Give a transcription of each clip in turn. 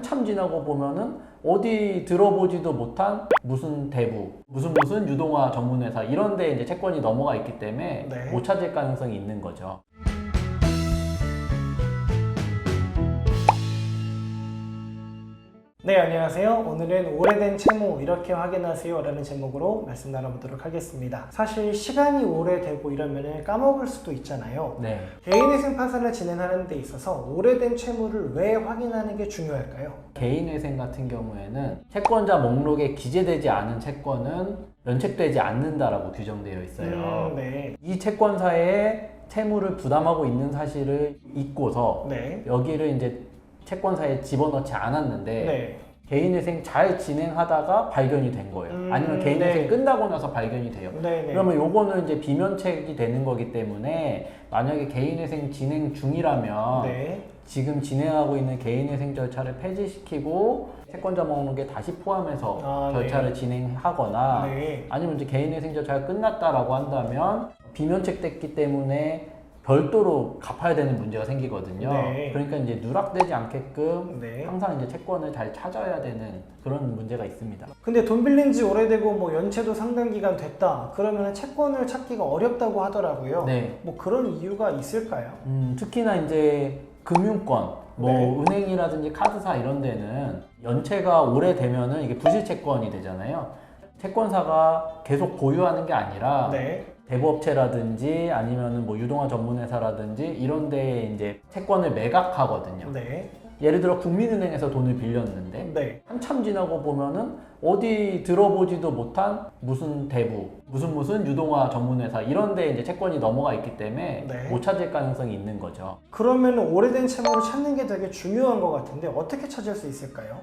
한참 지나고 보면은 어디 들어보지도 못한 무슨 대부, 무슨 유동화 전문회사 이런 데 이제 채권이 넘어가 있기 때문에 네. 못 찾을 가능성이 있는 거죠. 네, 안녕하세요. 오늘은 오래된 채무 이렇게 확인하세요 라는 제목으로 말씀 나눠보도록 하겠습니다. 사실 시간이 오래되고 이러면 까먹을 수도 있잖아요. 네. 개인회생 파산을 진행하는 데 있어서 오래된 채무를 왜 확인하는 게 중요할까요? 개인회생 같은 경우에는 채권자 목록에 기재되지 않은 채권은 면책되지 않는다라고 규정되어 있어요. 네. 이 채권사에 채무를 부담하고 있는 사실을 잊고서 네. 여기를 이제 채권사에 집어넣지 않았는데 네. 개인회생 잘 진행하다가 발견이 된 거예요. 아니면 개인회생 네. 끝나고 나서 발견이 돼요. 네. 그러면 요거는 이제 비면책이 되는 거기 때문에 만약에 개인회생 진행 중이라면 네. 지금 진행하고 있는 개인회생 절차를 폐지시키고 채권자 목록에 다시 포함해서 절차를 진행하거나 네. 아니면 이제 개인회생 절차가 끝났다라고 한다면 비면책됐기 때문에 별도로 갚아야 되는 문제가 생기거든요. 네. 그러니까 이제 누락되지 않게끔 네. 항상 이제 채권을 잘 찾아야 되는 그런 문제가 있습니다. 근데 돈 빌린 지 오래되고 뭐 연체도 상당 기간 됐다. 그러면 채권을 찾기가 어렵다고 하더라고요. 네. 뭐 그런 이유가 있을까요? 특히나 이제 금융권, 뭐 네. 은행이라든지 카드사 이런 데는 연체가 오래되면은 이게 부실채권이 되잖아요. 채권사가 계속 보유하는 게 아니라 네. 대부업체라든지 아니면은 뭐 유동화 전문회사라든지 이런 데에 이제 채권을 매각하거든요. 네. 예를 들어 국민은행에서 돈을 빌렸는데 네. 한참 지나고 보면은 어디 들어보지도 못한 무슨 대부, 무슨 유동화 전문회사 이런 데에 이제 채권이 넘어가 있기 때문에 네. 못 찾을 가능성이 있는 거죠. 그러면 오래된 채무를 찾는 게 되게 중요한 것 같은데 어떻게 찾을 수 있을까요?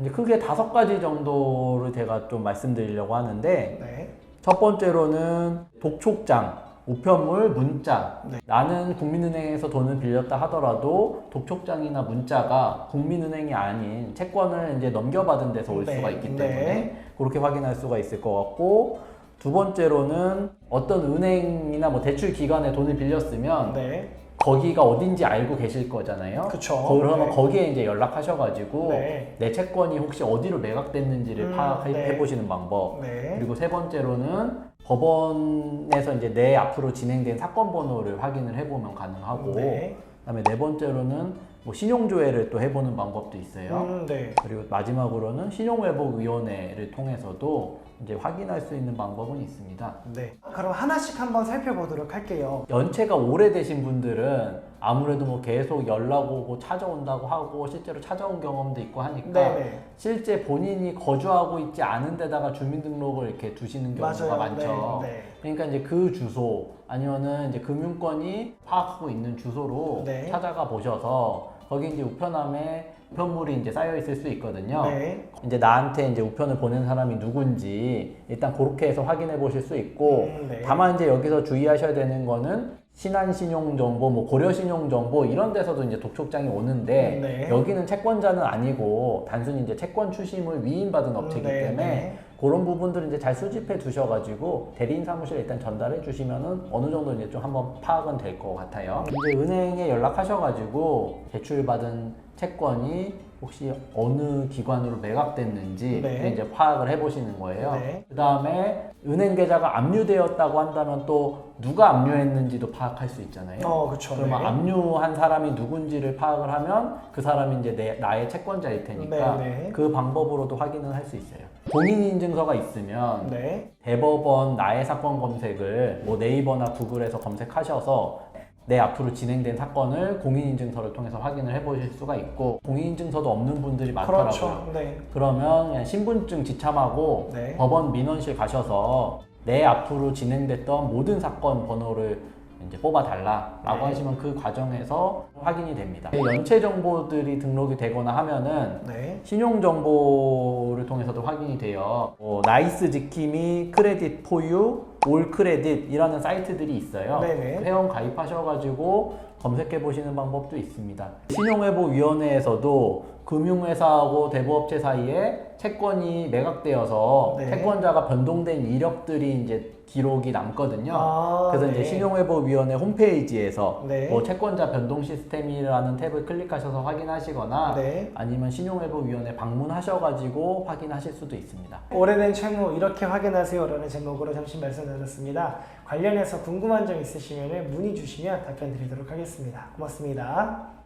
이제 크게 5가지 정도를 제가 좀 말씀드리려고 하는데 네. 첫 번째로는 독촉장, 우편물, 문자. 네. 나는 국민은행에서 돈을 빌렸다 하더라도 독촉장이나 문자가 국민은행이 아닌 채권을 이제 넘겨받은 데서 올 네. 수가 있기 때문에 네. 그렇게 확인할 수가 있을 것 같고, 두 번째로는 어떤 은행이나 뭐 대출 기관에 돈을 빌렸으면 네. 거기가 어딘지 알고 계실 거잖아요. 그쵸. 그러면 네. 거기에 이제 연락하셔가지고 네. 내 채권이 혹시 어디로 매각됐는지를 파악해 네. 보시는 방법. 네. 그리고 세 번째로는 법원에서 이제 내 앞으로 진행된 사건 번호를 확인을 해보면 가능하고, 네. 그다음에 네 번째로는 뭐 신용조회를 또 해보는 방법도 있어요. 네. 그리고 마지막으로는 신용회복위원회를 통해서도 이제 확인할 수 있는 방법은 있습니다. 네. 그럼 하나씩 한번 살펴보도록 할게요. 연체가 오래되신 분들은 아무래도 뭐 계속 연락 오고 찾아온다고 하고 실제로 찾아온 경험도 있고 하니까 네네. 실제 본인이 거주하고 있지 않은 데다가 주민등록을 이렇게 두시는 경우가 맞아요. 많죠. 네. 네. 그러니까 이제 그 주소 아니면은 이제 금융권이 파악하고 있는 주소로 네. 찾아가 보셔서 거기 이제 우편함에 우편물이 이제 쌓여 있을 수 있거든요. 네. 이제 나한테 이제 우편을 보낸 사람이 누군지 일단 그렇게 해서 확인해 보실 수 있고, 네. 다만 이제 여기서 주의하셔야 되는 거는 신한신용정보, 뭐 고려신용정보 이런 데서도 이제 독촉장이 오는데 네. 여기는 채권자는 아니고 단순히 이제 채권 추심을 위임받은 업체이기 네. 때문에 네. 그런 부분들을 이제 잘 수집해 두셔가지고 대리인 사무실에 일단 전달해 주시면은 어느 정도 이제 좀 한번 파악은 될 것 같아요. 이제 은행에 연락하셔가지고 제출받은 채권이 혹시 어느 기관으로 매각됐는지 네. 이제 파악을 해보시는 거예요. 네. 그 다음에 은행 계좌가 압류되었다고 한다면 또 누가 압류했는지도 파악할 수 있잖아요. 그쵸. 그러면 네. 압류한 사람이 누군지를 파악을 하면 그 사람이 이제 나의 채권자일 테니까 네, 네. 그 방법으로도 확인을 할 수 있어요. 본인인증서가 있으면 네. 대법원 나의 사건 검색을 뭐 네이버나 구글에서 검색하셔서 내 앞으로 진행된 사건을 공인인증서를 통해서 확인을 해보실 수가 있고, 공인인증서도 없는 분들이 많더라고요. 그렇죠. 네. 그러면 그냥 신분증 지참하고 네. 법원 민원실 가셔서 내 앞으로 진행됐던 모든 사건 번호를 이제 뽑아달라라고 네. 하시면 그 과정에서 확인이 됩니다. 연체 정보들이 등록이 되거나 하면은 네. 신용 정보를 통해서도 확인이 돼요. 나이스 지킴이, 크레딧 포유, 올 크레딧이라는 사이트들이 있어요. 네네. 회원 가입하셔가지고 검색해 보시는 방법도 있습니다. 신용회복위원회에서도 금융회사하고 대부업체 사이에 채권이 매각되어서 네. 채권자가 변동된 이력들이 이제 기록이 남거든요. 그래서 네. 이제 신용회복위원회 홈페이지에서 네. 뭐 채권자 변동 시스템이라는 탭을 클릭하셔서 확인하시거나 네. 아니면 신용회복위원회 방문하셔가지고 확인하실 수도 있습니다. 오래된 채무 이렇게 확인하세요 라는 제목으로 잠시 말씀 나눴습니다. 관련해서 궁금한 점 있으시면 문의 주시면 답변 드리도록 하겠습니다. 고맙습니다.